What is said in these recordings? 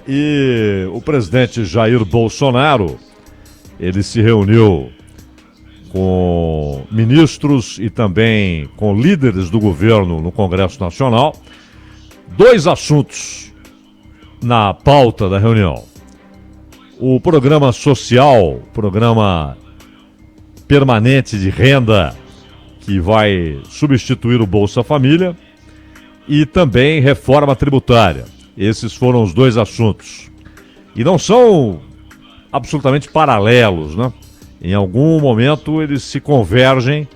E o presidente Jair Bolsonaro, ele se reuniu com ministros e também com líderes do governo no Congresso Nacional. Dois assuntos na pauta da reunião: o programa social, programa permanente de renda, que vai substituir o Bolsa Família, e também reforma tributária. Esses foram os dois assuntos. E não são absolutamente paralelos, né? Em algum momento eles se convergem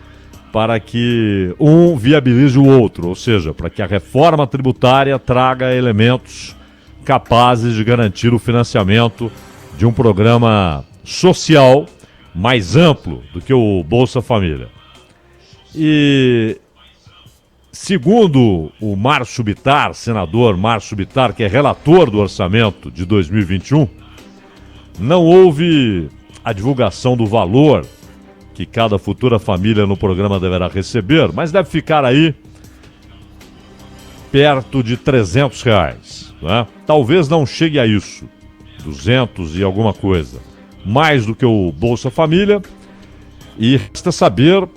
para que um viabilize o outro, ou seja, para que a reforma tributária traga elementos capazes de garantir o financiamento de um programa social mais amplo do que o Bolsa Família. E segundo o Márcio Bittar, senador Márcio Bittar, que é relator do orçamento de 2021, não houve a divulgação do valor que cada futura família no programa deverá receber, mas deve ficar aí perto de R$300, né? Talvez não chegue a isso, 200 e alguma coisa, mais do que o Bolsa Família, e resta saber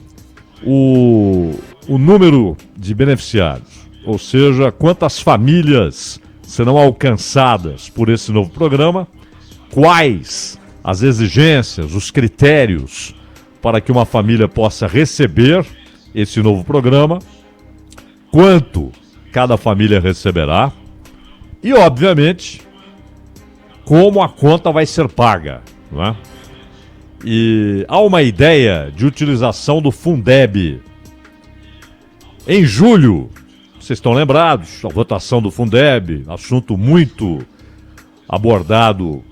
o número de beneficiários, ou seja, quantas famílias serão alcançadas por esse novo programa, quais as exigências, os critérios para que uma família possa receber esse novo programa, quanto cada família receberá e, obviamente, como a conta vai ser paga, não é? E há uma ideia de utilização do Fundeb. Em julho, vocês estão lembrados, a votação do Fundeb, assunto muito abordado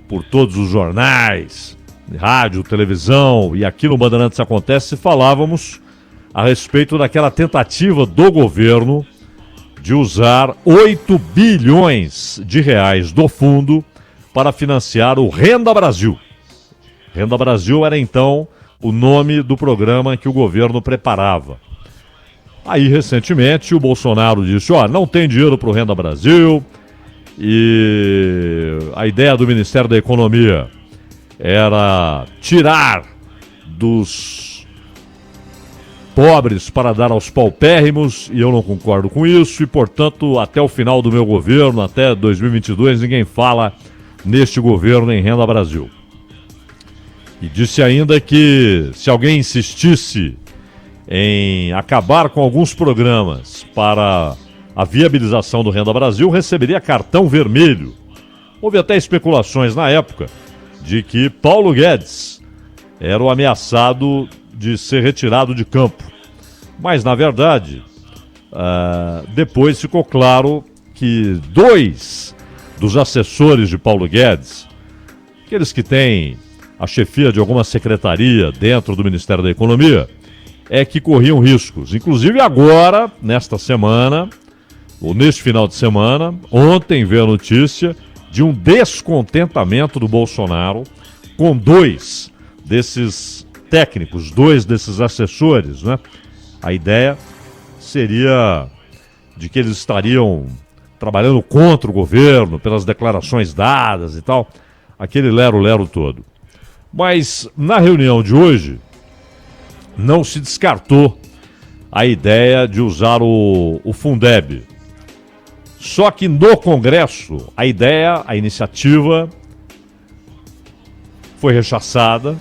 por todos os jornais, rádio, televisão, e aqui no Bandeirantes Acontece falávamos a respeito daquela tentativa do governo de usar 8 bilhões de reais do fundo para financiar o Renda Brasil. Renda Brasil era então o nome do programa que o governo preparava. Aí, recentemente, o Bolsonaro disse, não tem dinheiro para o Renda Brasil, e a ideia do Ministério da Economia era tirar dos pobres para dar aos paupérrimos, e eu não concordo com isso, e, portanto, até o final do meu governo, até 2022, ninguém fala neste governo em Renda Brasil. E disse ainda que se alguém insistisse em acabar com alguns programas para a viabilização do Renda Brasil, receberia cartão vermelho. Houve até especulações na época de que Paulo Guedes era o ameaçado de ser retirado de campo. Mas, na verdade, depois ficou claro que 2 dos assessores de Paulo Guedes, aqueles que têm a chefia de alguma secretaria dentro do Ministério da Economia, é que corriam riscos. Inclusive agora, nesta semana, ou neste final de semana, ontem veio a notícia de um descontentamento do Bolsonaro com 2 desses técnicos, 2 desses assessores, né? A ideia seria de que eles estariam trabalhando contra o governo, pelas declarações dadas e tal, aquele lero-lero todo. Mas na reunião de hoje, não se descartou a ideia de usar o Fundeb. Só que no Congresso, a iniciativa foi rechaçada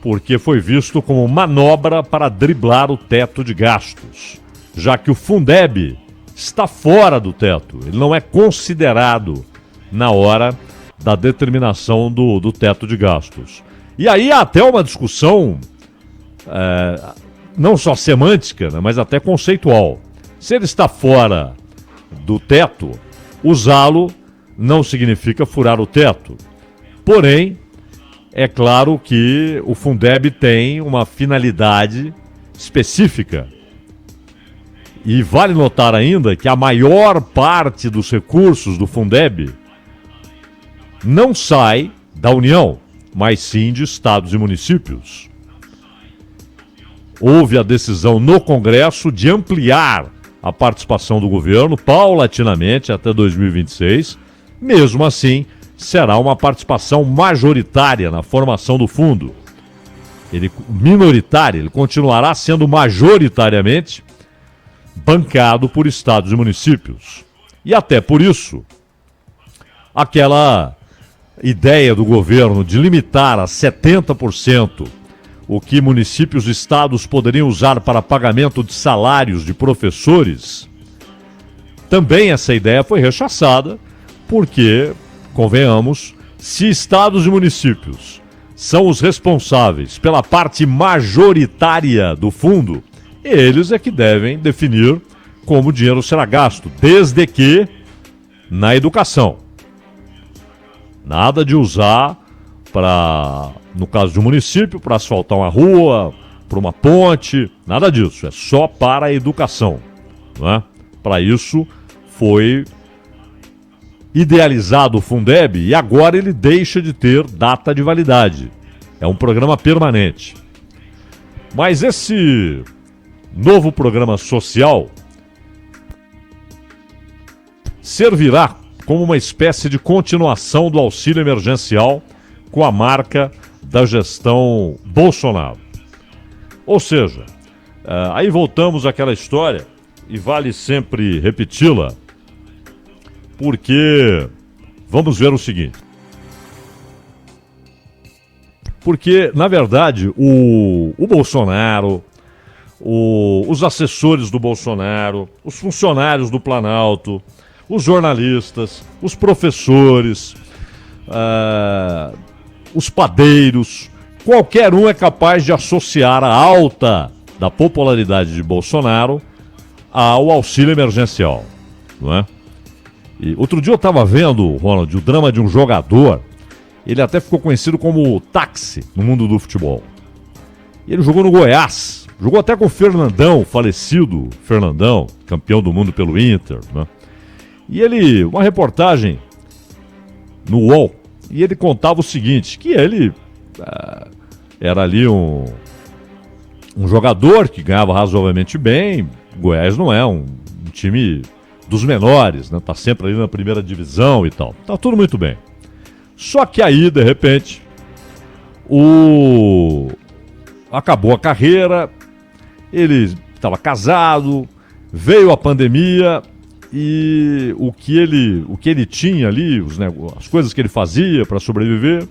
porque foi visto como manobra para driblar o teto de gastos, já que o Fundeb está fora do teto, ele não é considerado na hora da determinação do teto de gastos. E aí há até uma discussão não só semântica, né, mas até conceitual. Se ele está fora do teto, usá-lo não significa furar o teto. Porém, é claro que o Fundeb tem uma finalidade específica. E vale notar ainda que a maior parte dos recursos do Fundeb não sai da União, mas sim de estados e municípios. Houve a decisão no Congresso de ampliar a participação do governo paulatinamente até 2026, mesmo assim, será uma participação majoritária na formação do fundo. Minoritária, ele continuará sendo majoritariamente bancado por estados e municípios. E até por isso, aquela ideia do governo de limitar a 70% o que municípios e estados poderiam usar para pagamento de salários de professores, também essa ideia foi rechaçada, porque, convenhamos, se estados e municípios são os responsáveis pela parte majoritária do fundo, eles é que devem definir como o dinheiro será gasto, desde que na educação. Nada de usar para, no caso de um município, para asfaltar uma rua, para uma ponte, nada disso, é só para a educação, não é? Para isso foi idealizado o Fundeb e agora ele deixa de ter data de validade. É um programa permanente. Mas esse novo programa social servirá como uma espécie de continuação do auxílio emergencial com a marca da gestão Bolsonaro. Ou seja, aí voltamos àquela história, e vale sempre repeti-la, porque vamos ver o seguinte. Porque, na verdade, o Bolsonaro, os assessores do Bolsonaro, os funcionários do Planalto, os jornalistas, os professores, os padeiros, qualquer um é capaz de associar a alta da popularidade de Bolsonaro ao auxílio emergencial, não é? E outro dia eu estava vendo, Ronald, o drama de um jogador, ele até ficou conhecido como Táxi no mundo do futebol. E ele jogou no Goiás, jogou até com o Fernandão, falecido Fernandão, campeão do mundo pelo Inter, né? E ele, uma reportagem no UOL, e ele contava o seguinte, que ele era ali um jogador que ganhava razoavelmente bem. Goiás não é um time dos menores, né? Tá sempre ali na primeira divisão e tal. Tá tudo muito bem. Só que aí, de repente, acabou a carreira, ele estava casado, veio a pandemia e o que ele tinha ali, as coisas que ele fazia para sobreviver,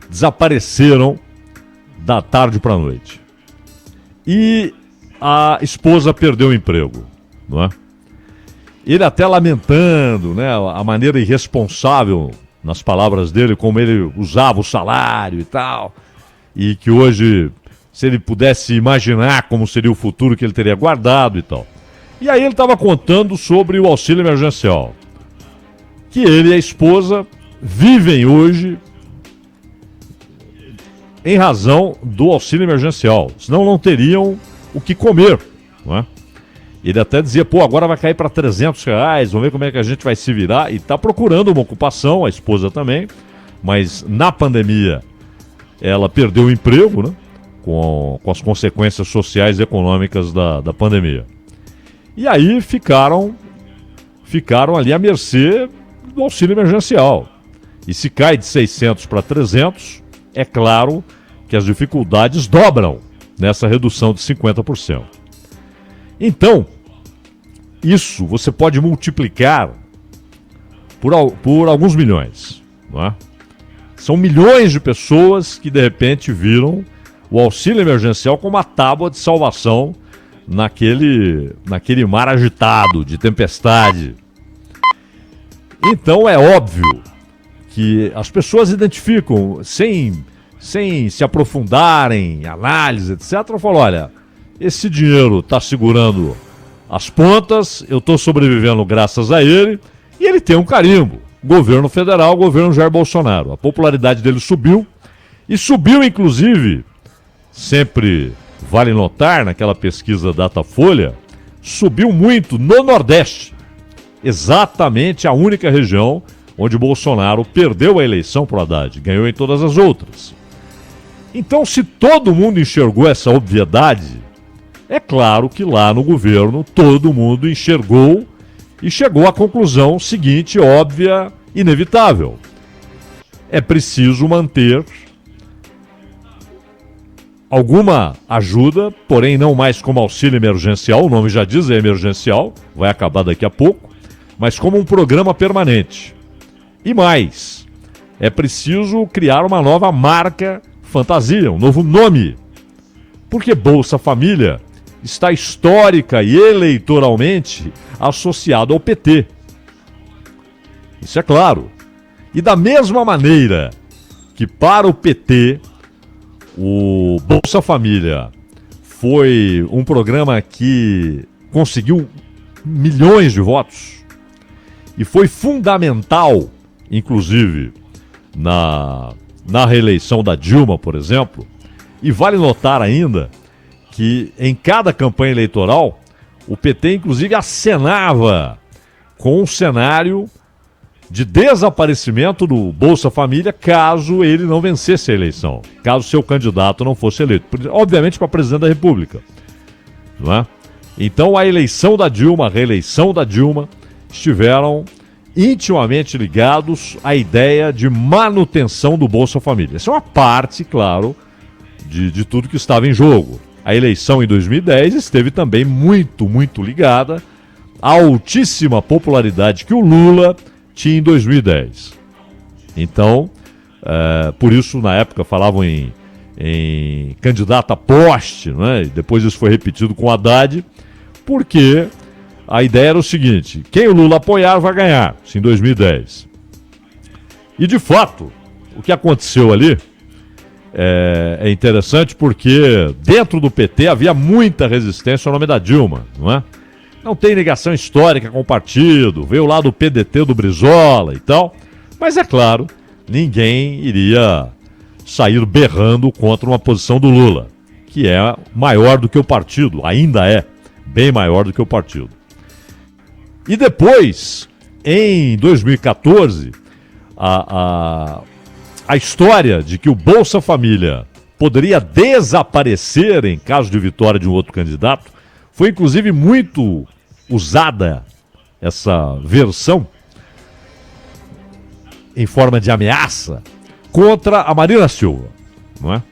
desapareceram da tarde para a noite. E a esposa perdeu o emprego, não é? Ele até lamentando, né, a maneira irresponsável, nas palavras dele, como ele usava o salário e tal, e que hoje, se ele pudesse imaginar como seria o futuro que ele teria guardado e tal. E aí ele estava contando sobre o auxílio emergencial, que ele e a esposa vivem hoje em razão do auxílio emergencial, senão não teriam o que comer, não é? Ele até dizia, agora vai cair para R$300, vamos ver como é que a gente vai se virar, e está procurando uma ocupação, a esposa também, mas na pandemia ela perdeu o emprego, né, com as consequências sociais e econômicas da pandemia. E aí ficaram ali à mercê do auxílio emergencial. E se cai de 600 para 300, é claro que as dificuldades dobram nessa redução de 50%. Então, isso você pode multiplicar por alguns milhões, não é? São milhões de pessoas que de repente viram o auxílio emergencial como uma tábua de salvação naquele mar agitado de tempestade. Então é óbvio que as pessoas identificam, sem se aprofundarem em análise, etc., falam, olha, esse dinheiro está segurando as pontas, eu estou sobrevivendo graças a ele, e ele tem um carimbo. Governo federal, governo Jair Bolsonaro. A popularidade dele subiu, e subiu inclusive, sempre vale notar, naquela pesquisa Datafolha, subiu muito no Nordeste. Exatamente a única região onde Bolsonaro perdeu a eleição para o Haddad, ganhou em todas as outras. Então, se todo mundo enxergou essa obviedade, é claro que lá no governo todo mundo enxergou e chegou à conclusão seguinte, óbvia inevitável. É preciso manter alguma ajuda, porém não mais como auxílio emergencial, o nome já diz, é emergencial, vai acabar daqui a pouco, mas como um programa permanente. E mais, é preciso criar uma nova marca fantasia, um novo nome, porque Bolsa Família está histórica e eleitoralmente associado ao PT. Isso é claro. E da mesma maneira que para o PT o Bolsa Família foi um programa que conseguiu milhões de votos e foi fundamental, inclusive, na reeleição da Dilma, por exemplo, e vale notar ainda que em cada campanha eleitoral o PT, inclusive, acenava com um cenário de desaparecimento do Bolsa Família caso ele não vencesse a eleição, caso seu candidato não fosse eleito, obviamente para presidente da República, não é? Então a eleição da Dilma, a reeleição da Dilma estiveram intimamente ligados à ideia de manutenção do Bolsa Família. Essa é uma parte, claro, de tudo que estava em jogo. A eleição em 2010 esteve também muito ligada à altíssima popularidade que o Lula tinha em 2010. Então, por isso na época falavam em candidato a poste, né? E depois isso foi repetido com o Haddad, porque a ideia era o seguinte: quem o Lula apoiar vai ganhar, isso em 2010. E de fato, o que aconteceu ali é interessante porque dentro do PT havia muita resistência ao nome da Dilma, não é? Não tem ligação histórica com o partido, veio lá do PDT do Brizola e tal. Mas é claro, ninguém iria sair berrando contra uma posição do Lula, que é maior do que o partido, ainda é bem maior do que o partido. E depois, em 2014, a história de que o Bolsa Família poderia desaparecer em caso de vitória de um outro candidato foi inclusive muito usada, essa versão, em forma de ameaça, contra a Marina Silva, não é?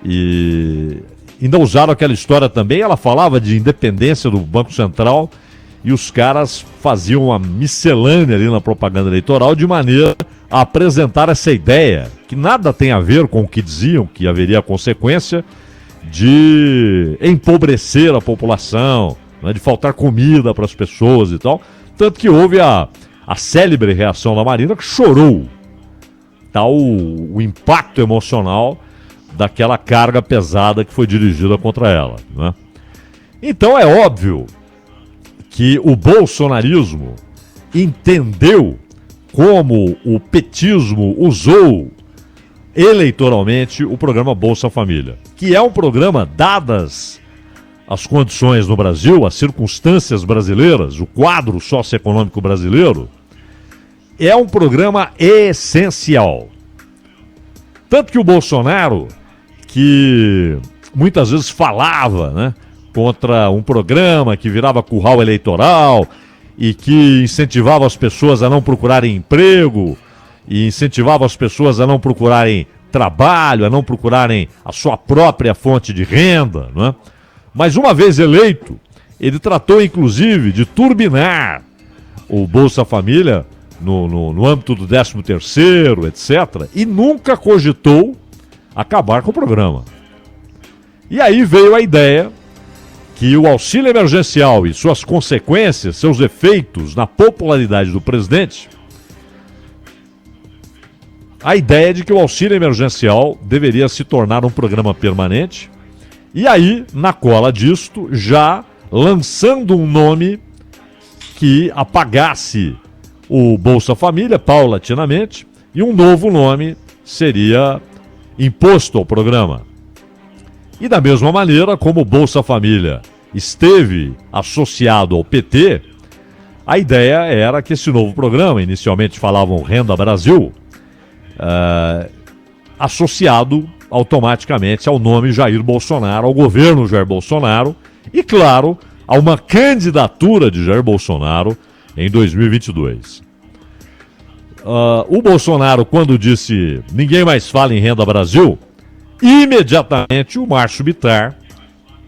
E ainda usaram aquela história também, ela falava de independência do Banco Central e os caras faziam uma miscelânea ali na propaganda eleitoral de maneira a apresentar essa ideia, que nada tem a ver com o que diziam, que haveria a consequência de empobrecer a população, né, de faltar comida para as pessoas e tal. Tanto que houve a célebre reação da Marina, que chorou. Tal o impacto emocional daquela carga pesada que foi dirigida contra ela, né? Então é óbvio que o bolsonarismo entendeu como o petismo usou eleitoralmente o programa Bolsa Família, que é um programa, dadas as condições no Brasil, as circunstâncias brasileiras, o quadro socioeconômico brasileiro, é um programa essencial. Tanto que o Bolsonaro, que muitas vezes falava, né, contra um programa que virava curral eleitoral e que incentivava as pessoas a não procurarem emprego e incentivava as pessoas a não procurarem trabalho, a não procurarem a sua própria fonte de renda, não é? Mas uma vez eleito, ele tratou inclusive de turbinar o Bolsa Família no âmbito do 13º, etc. E nunca cogitou acabar com o programa. E aí veio a ideia que o auxílio emergencial e suas consequências, seus efeitos na popularidade do presidente, a ideia de que o auxílio emergencial deveria se tornar um programa permanente. E aí, na cola disto, já lançando um nome que apagasse o Bolsa Família paulatinamente, e um novo nome seria imposto ao programa. E da mesma maneira, como o Bolsa Família esteve associado ao PT, a ideia era que esse novo programa, inicialmente falavam Renda Brasil, associado automaticamente ao nome Jair Bolsonaro, ao governo Jair Bolsonaro e, claro, a uma candidatura de Jair Bolsonaro em 2022. o Bolsonaro, quando disse ninguém mais fala em Renda Brasil, imediatamente o Márcio Bittar,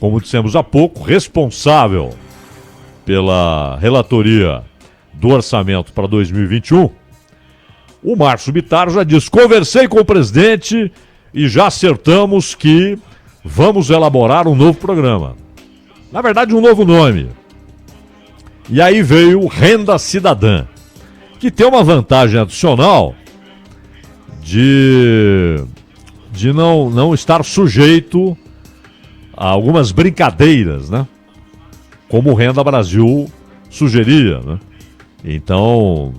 como dissemos há pouco, responsável pela relatoria do orçamento para 2021, o Márcio Bittar já disse: conversei com o presidente e já acertamos que vamos elaborar um novo programa. Na verdade, um novo nome. E aí veio Renda Cidadã, que tem uma vantagem adicional de não estar sujeito a algumas brincadeiras, né? Como o Renda Brasil sugeria, né? Então,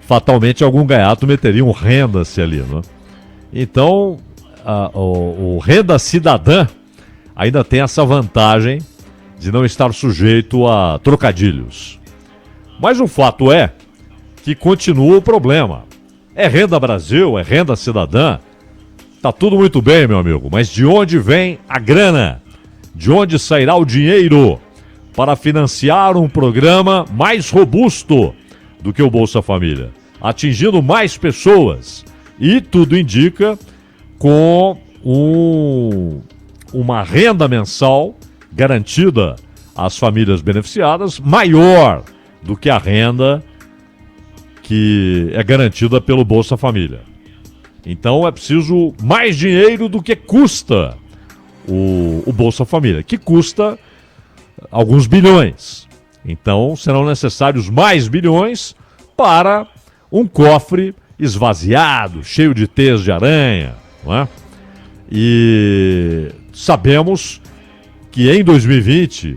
fatalmente algum gaiato meteria um renda-se ali, né? Então, o Renda Cidadã ainda tem essa vantagem de não estar sujeito a trocadilhos. Mas o fato é que continua o problema. É Renda Brasil, é Renda Cidadã, tá tudo muito bem, meu amigo, mas de onde vem a grana? De onde sairá o dinheiro para financiar um programa mais robusto do que o Bolsa Família, atingindo mais pessoas? E tudo indica com uma renda mensal garantida às famílias beneficiadas maior do que a renda que é garantida pelo Bolsa Família. Então é preciso mais dinheiro do que custa o Bolsa Família, que custa alguns bilhões. Então serão necessários mais bilhões para um cofre esvaziado, cheio de teias de aranha, não é? E sabemos que em 2020,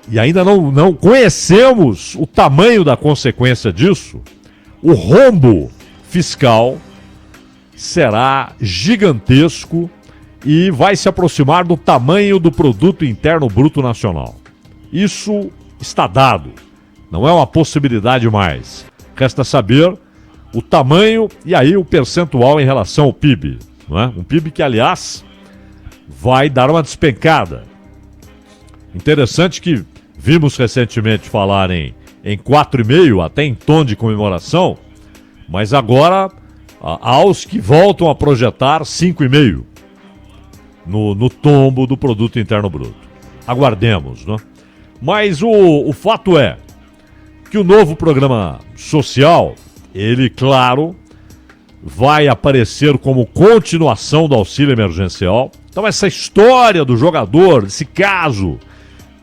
e ainda não conhecemos o tamanho da consequência disso, o rombo fiscal será gigantesco e vai se aproximar do tamanho do Produto Interno Bruto Nacional. Isso está dado, não é uma possibilidade mais. Resta saber o tamanho e aí o percentual em relação ao PIB, não é? Um PIB que, aliás, vai dar uma despencada. Interessante que vimos recentemente falar em 4,5, até em tom de comemoração, mas agora há os que voltam a projetar 5,5 no tombo do Produto Interno Bruto. Aguardemos, né? Mas o fato é que o novo programa social, ele, claro, vai aparecer como continuação do auxílio emergencial. Então essa história do jogador, esse caso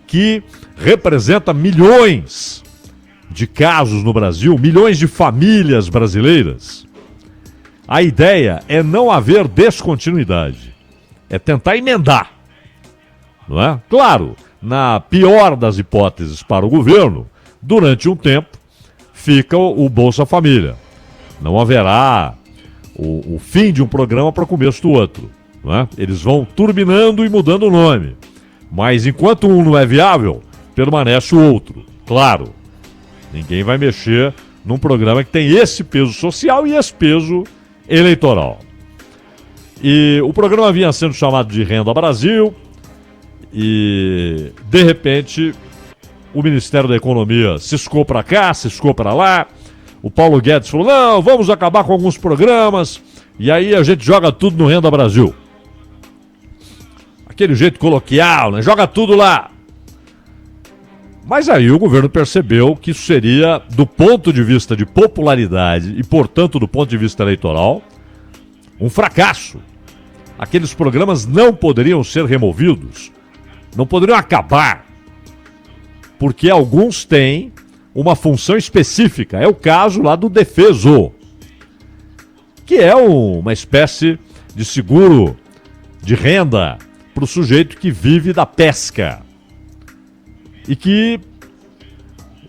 que representa milhões de casos no Brasil, milhões de famílias brasileiras, a ideia é não haver descontinuidade, é tentar emendar, não é? Claro, na pior das hipóteses para o governo, durante um tempo fica o Bolsa Família. Não haverá o fim de um programa para o começo do outro, não é? Eles vão turbinando e mudando o nome, mas enquanto um não é viável, permanece o outro, claro. Ninguém vai mexer num programa que tem esse peso social e esse peso eleitoral. E o programa vinha sendo chamado de Renda Brasil e, de repente, o Ministério da Economia ciscou para cá, ciscou para lá. O Paulo Guedes falou: não, vamos acabar com alguns programas e aí a gente joga tudo no Renda Brasil. Aquele jeito coloquial, né? Joga tudo lá. Mas aí o governo percebeu que isso seria, do ponto de vista de popularidade e, portanto, do ponto de vista eleitoral, um fracasso. Aqueles programas não poderiam ser removidos, não poderiam acabar, porque alguns têm uma função específica. É o caso lá do Defeso, que é uma espécie de seguro de renda para o sujeito que vive da pesca. E que,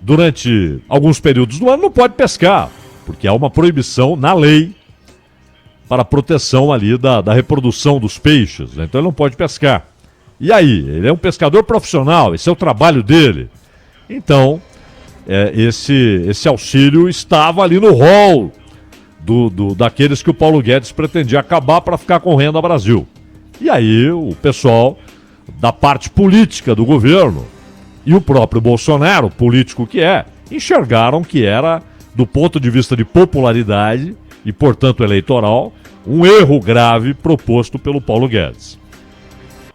durante alguns períodos do ano, não pode pescar, porque há uma proibição na lei para a proteção ali da reprodução dos peixes, né? Então ele não pode pescar. E aí? Ele é um pescador profissional, esse é o trabalho dele. Então, esse auxílio estava ali no rol daqueles que o Paulo Guedes pretendia acabar para ficar com Renda Brasil. E aí o pessoal da parte política do governo e o próprio Bolsonaro, político que é, enxergaram que era do ponto de vista de popularidade e, portanto, eleitoral, um erro grave proposto pelo Paulo Guedes.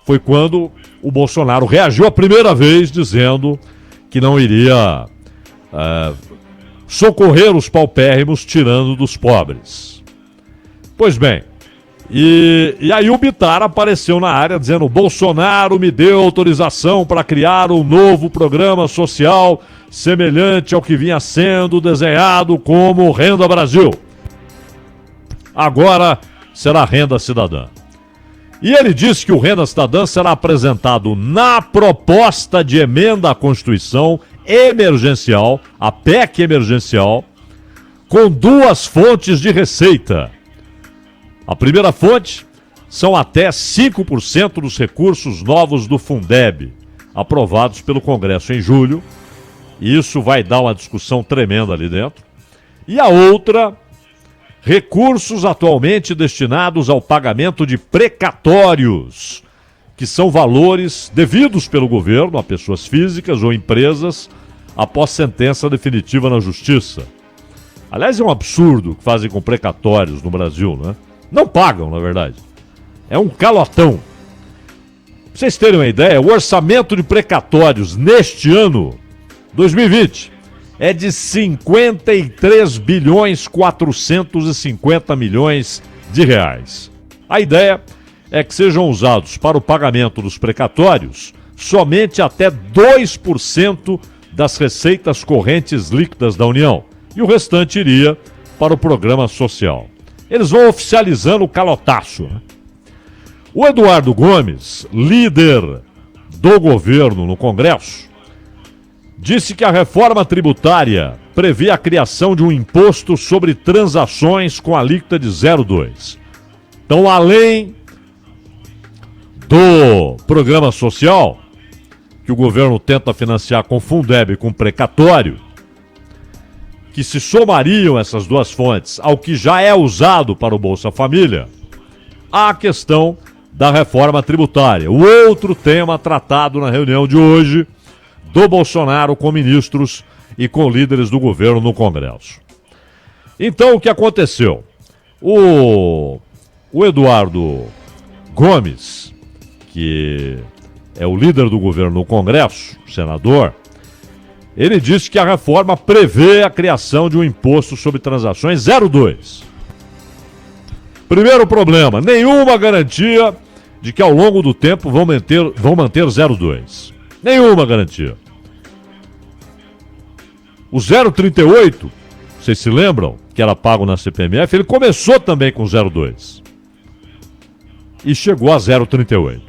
Foi quando o Bolsonaro reagiu a primeira vez dizendo que não iria socorrer os paupérrimos tirando dos pobres. Pois bem, e aí o Bittar apareceu na área dizendo: Bolsonaro me deu autorização para criar um novo programa social semelhante ao que vinha sendo desenhado como Renda Brasil. Agora será Renda Cidadã. E ele disse que o Renda Cidadã será apresentado na proposta de emenda à Constituição emergencial, a PEC emergencial, com 2 fontes de receita. A primeira fonte são até 5% dos recursos novos do Fundeb, aprovados pelo Congresso em julho, e isso vai dar uma discussão tremenda ali dentro. E a outra, recursos atualmente destinados ao pagamento de precatórios, que são valores devidos pelo governo a pessoas físicas ou empresas após sentença definitiva na Justiça. Aliás, é um absurdo o que fazem com precatórios no Brasil, né? Não pagam, na verdade. É um calotão. Pra vocês terem uma ideia, o orçamento de precatórios neste ano, 2020, é de 53 bilhões 450 milhões de reais. A ideia é que sejam usados para o pagamento dos precatórios somente até 2% das receitas correntes líquidas da União, e o restante iria para o programa social. Eles vão oficializando o calotaço, né? O Eduardo Gomes, líder do governo no Congresso, disse que a reforma tributária prevê a criação de um imposto sobre transações com alíquota de 0,2. Então, além do programa social, que o governo tenta financiar com Fundeb e com precatório, que se somariam essas 2 fontes ao que já é usado para o Bolsa Família, há a questão da reforma tributária, o outro tema tratado na reunião de hoje do Bolsonaro com ministros e com líderes do governo no Congresso. Então, o que aconteceu? O Eduardo Gomes, que é o líder do governo no Congresso, senador, ele disse que a reforma prevê a criação de um imposto sobre transações 0,2. Primeiro problema, nenhuma garantia de que ao longo do tempo vão manter 0,2. Nenhuma garantia. O 0,38, vocês se lembram, que era pago na CPMF, ele começou também com 0,2 e chegou a 0,38.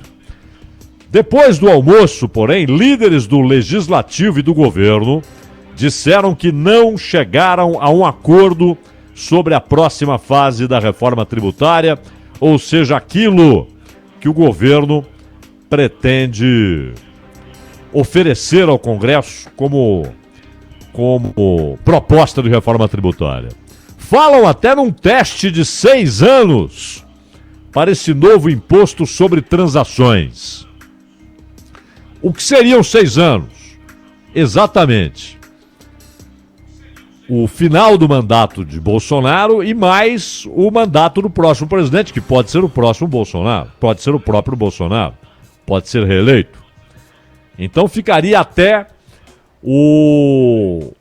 Depois do almoço, porém, líderes do Legislativo e do governo disseram que não chegaram a um acordo sobre a próxima fase da reforma tributária, ou seja, aquilo que o governo pretende oferecer ao Congresso como proposta de reforma tributária. Falam até num teste de 6 anos para esse novo imposto sobre transações. O que seriam 6 anos? Exatamente o final do mandato de Bolsonaro e mais o mandato do próximo presidente, que pode ser o próximo Bolsonaro, pode ser o próprio Bolsonaro, pode ser reeleito. Então ficaria até o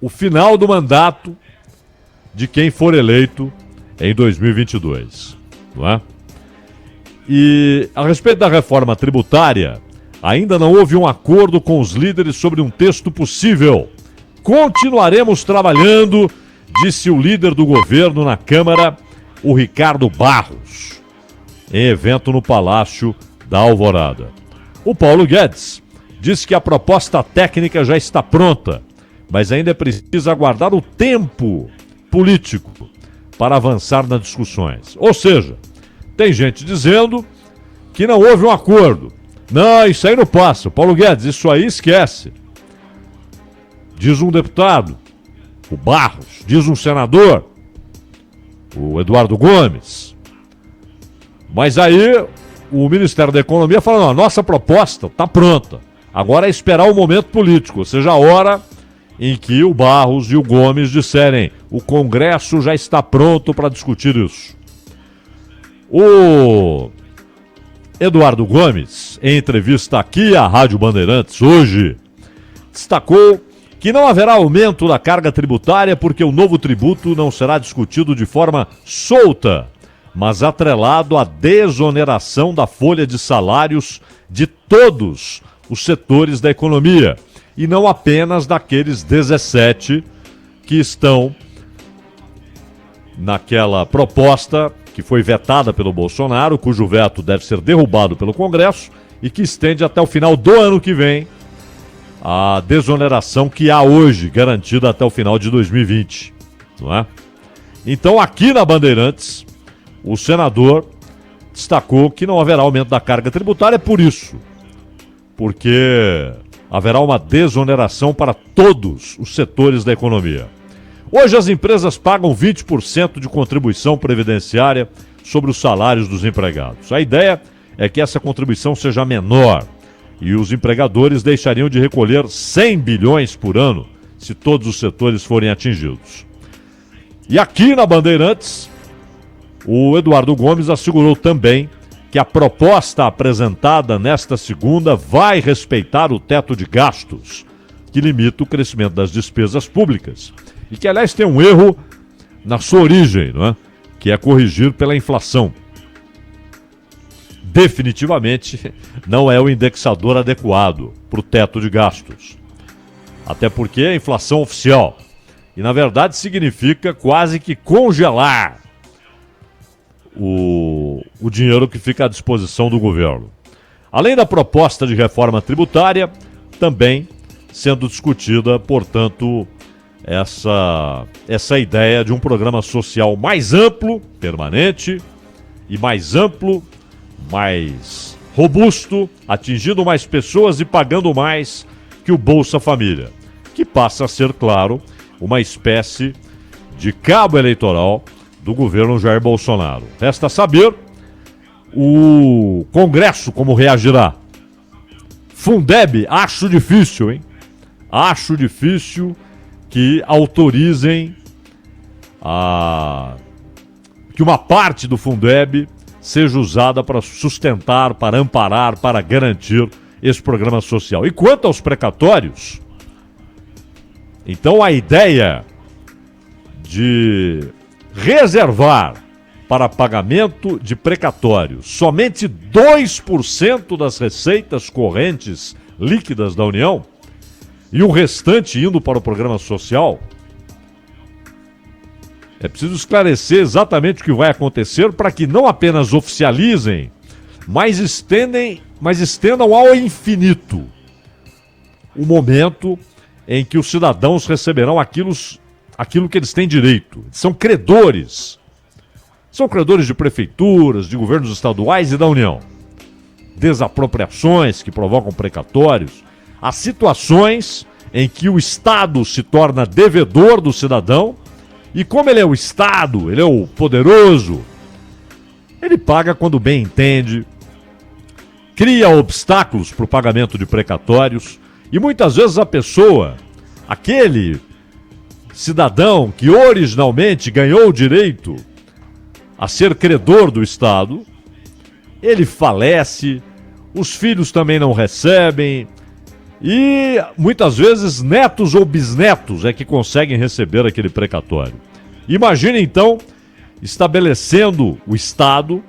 final do mandato de quem for eleito em 2022, não é? E a respeito da reforma tributária, ainda não houve um acordo com os líderes sobre um texto possível. Continuaremos trabalhando, disse o líder do governo na Câmara, o Ricardo Barros, em evento no Palácio da Alvorada. O Paulo Guedes disse que a proposta técnica já está pronta, mas ainda é preciso aguardar o tempo político para avançar nas discussões. Ou seja, tem gente dizendo que não houve um acordo. Não, isso aí não passa. Paulo Guedes, isso aí esquece. Diz um deputado, o Barros, diz um senador, o Eduardo Gomes. Mas aí o Ministério da Economia fala, não, a nossa proposta está pronta. Agora é esperar o momento político, ou seja, a hora em que o Barros e o Gomes disserem: o Congresso já está pronto para discutir isso. O Eduardo Gomes, em entrevista aqui à Rádio Bandeirantes hoje, destacou que não haverá aumento da carga tributária porque o novo tributo não será discutido de forma solta, mas atrelado à desoneração da folha de salários de todos os setores da economia, e não apenas daqueles 17 que estão naquela proposta que foi vetada pelo Bolsonaro, cujo veto deve ser derrubado pelo Congresso e que estende até o final do ano que vem a desoneração que há hoje, garantida até o final de 2020, não é? Então, aqui na Bandeirantes, o senador destacou que não haverá aumento da carga tributária por isso, porque haverá uma desoneração para todos os setores da economia. Hoje as empresas pagam 20% de contribuição previdenciária sobre os salários dos empregados. A ideia é que essa contribuição seja menor e os empregadores deixariam de recolher 100 bilhões por ano se todos os setores forem atingidos. E aqui na Bandeirantes, o Eduardo Gomes assegurou também que a proposta apresentada nesta segunda vai respeitar o teto de gastos, que limita o crescimento das despesas públicas. E que, aliás, tem um erro na sua origem, não é? Que é corrigir pela inflação. Definitivamente não é o indexador adequado para o teto de gastos. Até porque é inflação oficial. E, na verdade, significa quase que congelar o dinheiro que fica à disposição do governo. Além da proposta de reforma tributária, também sendo discutida, portanto, essa ideia de um programa social mais amplo, permanente, e mais amplo, mais robusto, atingindo mais pessoas e pagando mais que o Bolsa Família, que passa a ser, claro, uma espécie de cabo eleitoral do governo Jair Bolsonaro. Resta saber o Congresso como reagirá. Fundeb, acho difícil, hein? Acho difícil que autorizem que uma parte do Fundeb seja usada para sustentar, para amparar, para garantir esse programa social. E quanto aos precatórios, então a ideia de reservar para pagamento de precatórios somente 2% das receitas correntes líquidas da União e o restante indo para o programa social, é preciso esclarecer exatamente o que vai acontecer para que não apenas oficializem, mas estendam ao infinito o momento em que os cidadãos receberão aquilo que eles têm direito. São credores. São credores de prefeituras, de governos estaduais e da União. Desapropriações que provocam precatórios. As situações em que o Estado se torna devedor do cidadão e como ele é o Estado, ele é o poderoso, ele paga quando bem entende, cria obstáculos para o pagamento de precatórios e muitas vezes a pessoa, aquele cidadão que originalmente ganhou o direito a ser credor do Estado, ele falece, os filhos também não recebem e muitas vezes netos ou bisnetos é que conseguem receber aquele precatório. Imagine então estabelecendo o Estado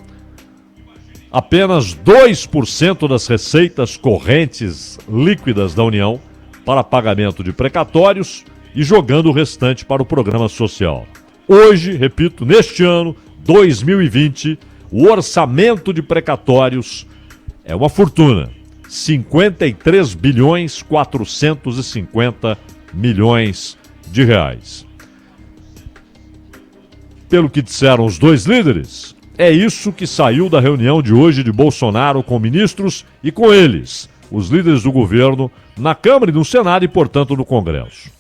apenas 2% das receitas correntes líquidas da União para pagamento de precatórios e jogando o restante para o programa social. Hoje, repito, neste ano, 2020, o orçamento de precatórios é uma fortuna. 53 bilhões 450 milhões de reais. Pelo que disseram os dois líderes, é isso que saiu da reunião de hoje de Bolsonaro com ministros e com eles, os líderes do governo, na Câmara e no Senado e, portanto, no Congresso.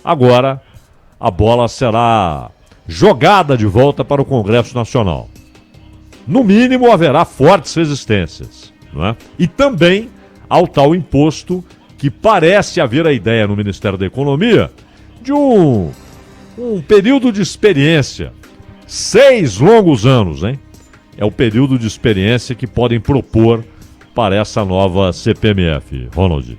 Agora, a bola será jogada de volta para o Congresso Nacional. No mínimo, haverá fortes resistências, não é? E também ao tal imposto que parece haver a ideia no Ministério da Economia de um período de experiência. 6 longos anos, hein? É o período de experiência que podem propor para essa nova CPMF. Ronald.